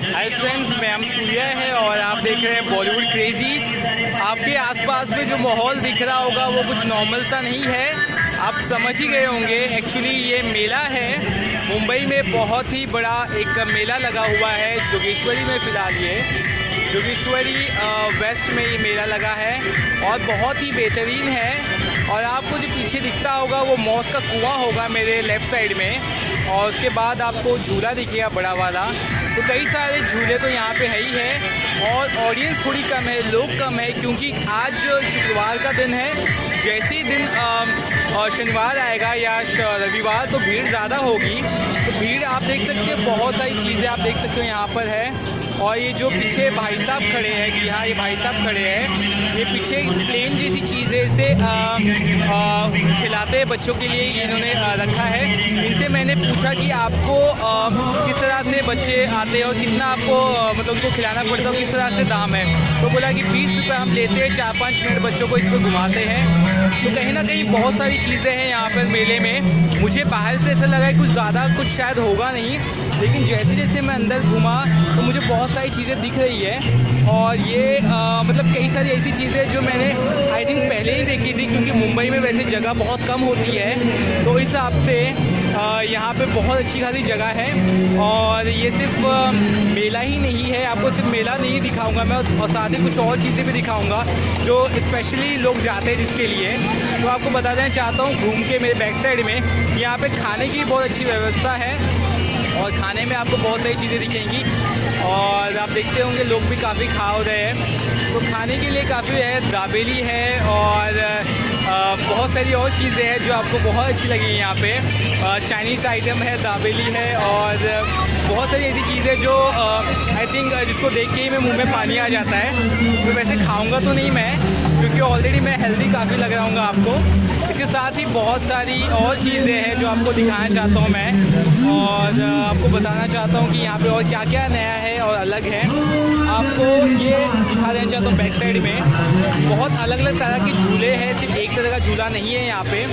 Hi friends, मैं हम सूर्या है और आप देख रहे हैं बॉलीवुड क्रेजीज। आपके आसपास में जो माहौल दिख रहा होगा वो कुछ नॉर्मल सा नहीं है, आप समझ ही गए होंगे। एक्चुअली ये मेला है, मुंबई में बहुत ही बड़ा एक मेला लगा हुआ है जोगेश्वरी में। फ़िलहाल ये जोगेश्वरी वेस्ट में ये मेला लगा है और बहुत ही बेहतरीन है। और आपको जो पीछे दिखता होगा वो मौत का कुआं होगा मेरे लेफ़्ट साइड में, और उसके बाद आपको झूला दिखेगा बड़ा वाला। तो कई सारे झूले तो यहाँ पे है ही है और ऑडियंस थोड़ी कम है, लोग कम है, क्योंकि आज शुक्रवार का दिन है। जैसे ही दिन शनिवार आएगा या रविवार तो भीड़ ज़्यादा होगी। तो भीड़ आप देख सकते हो, बहुत सारी चीज़ें आप देख सकते हो यहाँ पर है। और ये जो पीछे भाई साहब खड़े हैं, जी हाँ, ये भाई साहब खड़े हैं, ये पीछे प्लेन जैसी चीज़ें से खिलाते हैं बच्चों के लिए, ये इन्होंने रखा है। इनसे मैंने पूछा कि आपको किस तरह से बच्चे आते हैं और कितना आपको मतलब उनको खिलाना पड़ता है, किस तरह से दाम है। तो बोला कि 20 रुपये हम लेते हैं, 4-5 मिनट बच्चों को इस पर घुमाते हैं। तो कहीं ना कहीं बहुत सारी चीज़ें हैं यहाँ पर मेले में। मुझे बाहर से ऐसा लगा कुछ ज़्यादा कुछ शायद होगा नहीं, लेकिन जैसे जैसे मैं अंदर घूमा तो मुझे बहुत सारी चीज़ें दिख रही है। और ये मतलब कई सारी ऐसी चीज़ें जो मैंने आई थिंक पहले ही देखी थी, क्योंकि मुंबई में वैसे जगह बहुत कम होती है, तो इस हिसाब से यहाँ पे बहुत अच्छी खासी जगह है। और ये सिर्फ मेला ही नहीं है, आपको सिर्फ मेला नहीं दिखाऊंगा मैं, और साथ ही कुछ और चीज़ें भी दिखाऊंगा जो स्पेशली लोग जाते हैं जिसके लिए। तो आपको बता देना चाहता हूँ, घूम के मेरे बैक साइड में यहाँ पे खाने की बहुत अच्छी व्यवस्था है और खाने में आपको बहुत सारी चीज़ें दिखेंगी। और आप देखते होंगे लोग भी काफ़ी खा रहे हैं, तो खाने के लिए काफ़ी है, दाबेली है और बहुत सारी और चीज़ें हैं जो आपको बहुत अच्छी लगी यहाँ पे। चाइनीज़ आइटम है, दाबेली है और बहुत सारी ऐसी चीज़ें जो आई थिंक जिसको देख के ही मैं मुंह में पानी आ जाता है। तो वैसे खाऊंगा तो नहीं मैं, क्योंकि ऑलरेडी मैं हेल्दी काफ़ी लग रहा हूँ आपको। इसके साथ ही बहुत सारी और चीज़ें हैं जो आपको दिखाना चाहता हूँ मैं, और आपको बताना चाहता हूँ कि यहाँ पे और क्या क्या नया है और अलग है। आपको ये दिखा देना चाहता हूँ बैक साइड में बहुत अलग अलग तरह के झूले हैं, सिर्फ एक तरह का झूला नहीं है। यहाँ पे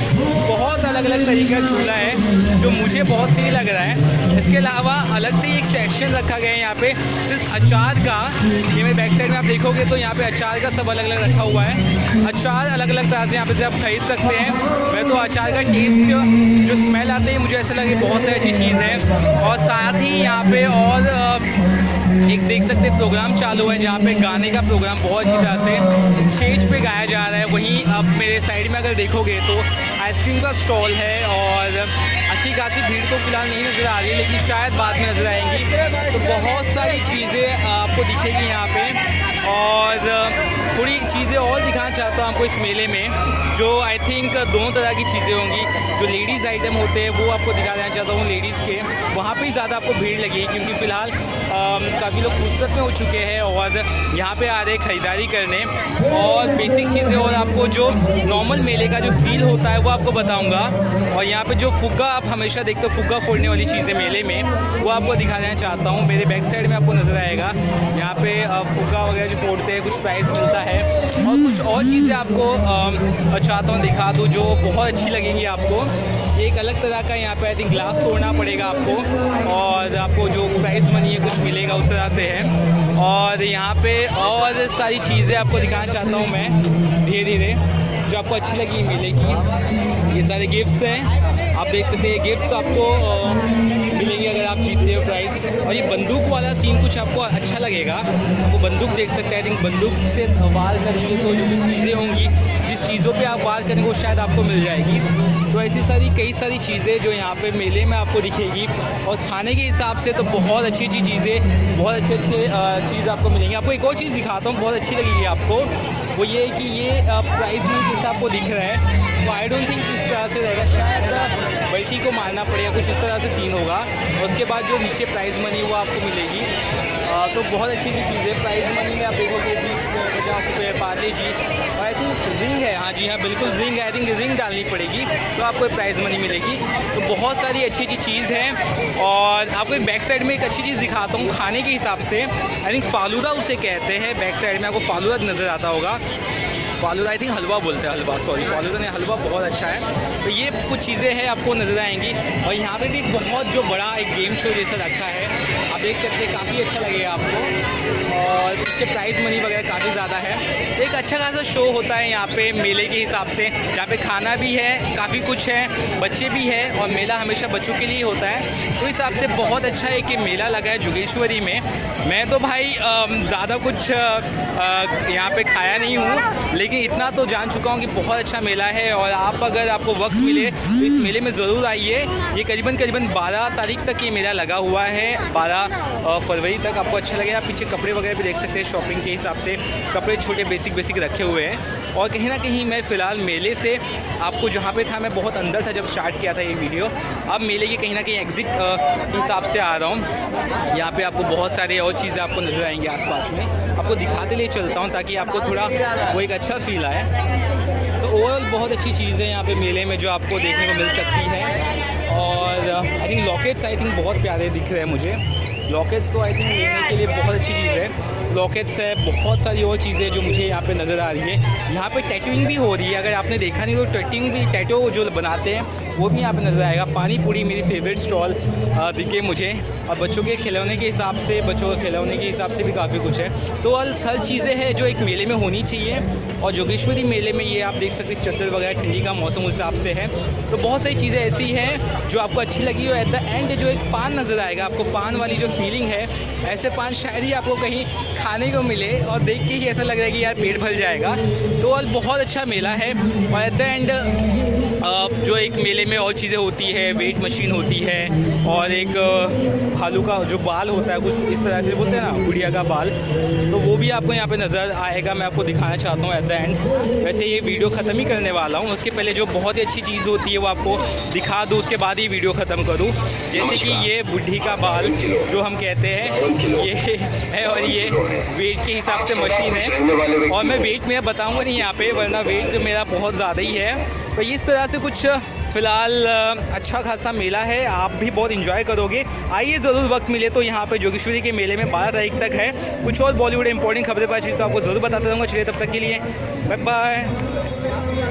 बहुत अलग अलग तरीके का झूला है जो मुझे बहुत सही लग रहा है। इसके अलावा अलग से एक सेक्शन रखा गया है यहाँ पे सिर्फ अचार का। ये मेरे बैक साइड में आप देखोगे तो यहाँ पे अचार का सब अलग अलग रखा हुआ है। अचार अलग अलग तरह से यहाँ पे से आप खरीद सकते हैं। मैं तो अचार का टेस्ट जो स्मेल आते हैं मुझे ऐसा लगे बहुत सारी अच्छी चीज़ है। और साथ ही यहाँ पे और एक देख सकते प्रोग्राम चालू है जहाँ पे गाने का प्रोग्राम बहुत अच्छी तरह से स्टेज पे गाया जा रहा है। वहीं अब मेरे साइड में अगर देखोगे तो आइसक्रीम का स्टॉल है और अच्छी खासी भीड़ तो फिलहाल नहीं नज़र आ रही है, लेकिन शायद बाद में नज़र आएंगी। तो बहुत सारी चीज़ें आपको दिखेगी यहाँ पे और थोड़ी चीज़ें और दिखाना चाहता हूँ आपको इस मेले में, जो आई थिंक दोनों तरह की चीज़ें होंगी। जो लेडीज़ आइटम होते हैं वो आपको दिखा देना चाहता हूँ, लेडीज़ के वहाँ पे ही ज़्यादा आपको भीड़ लगेगी, क्योंकि फ़िलहाल काफ़ी लोग फुर्सत में हो चुके हैं और यहाँ पे आ रहे हैं ख़रीदारी करने। और बेसिक चीज़ें और आपको जो नॉर्मल मेले का जो फील होता है वो आपको बताऊँगा। और यहाँ पे जो फुग्गा आप हमेशा देखते हो, फुग्गा फोड़ने वाली चीज़ें मेले में, वो आपको दिखा देना चाहता हूँ। मेरे बैक साइड में आपको नज़र आएगा, यहाँ पे फुग्गा वगैरह जो फोड़ते हैं, कुछ प्राइस मिलता है और कुछ और चीज़ें आपको चाहता हूँ दिखा दूँ जो बहुत अच्छी लगेंगी आपको। एक अलग तरह का यहाँ पे आई थिंक ग्लास तोड़ना पड़ेगा आपको, और आपको जो प्राइस मनी है कुछ मिलेगा, उस तरह से है। और यहाँ पे और सारी चीज़ें आपको दिखाना चाहता हूँ मैं धीरे धीरे, जो आपको अच्छी लगी मिलेगी। ये सारे गिफ्ट्स हैं, आप देख सकते हैं, ये गिफ्ट्स आपको मिलेंगे अगर आप जीतते हो प्राइस। और ये बंदूक वाला सीन कुछ आपको अच्छा लगेगा, आपको बंदूक देख सकते हैं। आई थिंक बंदूक से वार करेंगे तो जो भी चीज़ें होंगी, जिस चीज़ों पे आप वार करेंगे वो शायद आपको मिल जाएगी। तो ऐसी सारी कई सारी चीज़ें जो यहाँ पे मेले में आपको दिखेगी। और खाने के हिसाब से तो बहुत अच्छी अच्छी चीज़ें, बहुत अच्छे अच्छे चीज़ आपको मिलेंगी। आपको एक और चीज़ दिखाता हूँ, बहुत अच्छी लगेगी आपको, वो ये कि ये प्राइस में जैसा आपको दिख रहा है, तो आई डोंट थिंक इस तरह से रहेगा, शायद बल्टी को मारना पड़ेगा, कुछ इस तरह से सीन होगा। और उसके बाद जो नीचे प्राइस मनी वो आपको मिलेगी। तो बहुत अच्छी अच्छी चीज़ें प्राइस मनी में आप देखोगे 20 रुपये, 50 रुपये, पार्ले जी। और आई थिंक रिंग है, हाँ जी हाँ बिल्कुल रिंग है, आई थिंक रिंग डालनी पड़ेगी तो आपको प्राइस मनी मिलेगी। तो बहुत सारी अच्छी अच्छी चीज़ है। और आपको एक बैक साइड में एक अच्छी चीज़ दिखाता हूँ खाने के हिसाब से। आई थिंक फालूदा उसे कहते हैं, बैक साइड में आपको फालूदा नज़र आता होगा। फालूदा आई थिंक हलवा बोलते हैं, हलवा, सॉरी फालूदा नहीं, हलवा बहुत अच्छा है। तो ये कुछ चीज़ें हैं आपको नज़र आएंगी। और यहाँ पे भी एक बहुत जो बड़ा एक गेम शो जैसा रखा है, आप देख सकते हैं, काफ़ी अच्छा लगेगा आपको। और पीछे प्राइस मनी वगैरह काफ़ी ज़्यादा है। एक अच्छा खासा शो होता है यहाँ पे मेले के हिसाब से, जहाँ पे खाना भी है, काफ़ी कुछ है, बच्चे भी है, और मेला हमेशा बच्चों के लिए होता है। तो इस हिसाब से बहुत अच्छा है कि मेला लगा है जोगेश्वरी में। मैं तो भाई ज़्यादा कुछ यहाँ पे खाया नहीं हूँ, लेकिन इतना तो जान चुका हूँ कि बहुत अच्छा मेला है। और आप अगर आपको वक्त मिले तो इस मेले में ज़रूर आइए। ये करीबन 12 तारीख तक ये मेला लगा हुआ है, 12 फरवरी तक आपको अच्छा लगेगा। आप पीछे कपड़े वगैरह भी देख सकते हैं, शॉपिंग के हिसाब से कपड़े छोटे बेसिक रखे हुए हैं। और कहीं ना कहीं मैं फ़िलहाल मेले से आपको जहाँ पे था, मैं बहुत अंदर था जब स्टार्ट किया था ये वीडियो, अब मेले की कहीं ना कहीं एग्ज़िट के हिसाब से आ रहा हूँ। यहाँ पे आपको बहुत सारे और चीज़ें आपको नज़र आएंगी आसपास में, आपको दिखाते लिए चलता हूँ ताकि आपको थोड़ा वो एक अच्छा फील आए। तो ओवरऑल बहुत अच्छी चीज़ है यहाँ पे मेले में जो आपको देखने को मिल सकती है। और I think lockets I think बहुत प्यारे दिख रहे हैं मुझे। लॉकेट्स तो आई थिंक लेने के लिए बहुत अच्छी चीज़ है। लॉकेट्स है, बहुत सारी और चीज़ें जो मुझे यहाँ पे नज़र आ रही है। यहाँ पे टैटूइंग भी हो रही है, अगर आपने देखा नहीं तो टैटू जो बनाते हैं वो भी यहाँ पे नज़र आएगा। पानी पूरी मेरी फेवरेट स्टॉल दिखे मुझे। और बच्चों के खिलौने के हिसाब से, भी काफ़ी कुछ है। तो हर चीज़ें हैं जो एक मेले में होनी चाहिए। और जोगेश्वरी मेले में ये आप देख सकते हैं, चद्दर वगैरह, ठंडी का मौसम उस हिसाब से है। तो बहुत सारी चीज़ें ऐसी हैं जो आपको अच्छी लगी। और एट द एंड जो एक पान नज़र आएगा आपको, पान वाली जो फीलिंग है, ऐसे पान शायद ही आपको कहीं खाने को मिले, और देख के ही ऐसा लग रहा है कि यार पेट भर जाएगा। तो बहुत अच्छा मेला है। और एट द एंड जो एक मेले में और चीज़ें होती है, वेट मशीन होती है, और एक भालू का जो बाल होता है कुछ इस तरह से बोलते हैं ना, गुड़िया का बाल, तो वो भी आपको यहाँ पे नज़र आएगा। मैं आपको दिखाना चाहता हूँ एट द एंड। वैसे ये वीडियो ख़त्म ही करने वाला हूँ, उसके पहले जो बहुत ही अच्छी चीज़ होती है वो आपको दिखा दूँ, उसके बाद ही वीडियो ख़त्म करूँ। जैसे कि ये बुढ़ी का बाल जो हम कहते हैं, ये है, और ये वेट के हिसाब से मशीन है। और मैं वेट मेरा बताऊँगा नहीं यहाँ पे, वरना वेट मेरा बहुत ज़्यादा ही है। तो इस तरह से कुछ फ़िलहाल अच्छा खासा मेला है, आप भी बहुत एंजॉय करोगे। आइए ज़रूर वक्त मिले तो यहाँ पे जोगेश्वरी के मेले में 12 तारीख तक है। कुछ और बॉलीवुड इंपॉर्टेंट खबरें पता चली तो आपको ज़रूर बताता रहूँगा। चलिए तब तक के लिए बाय बाय।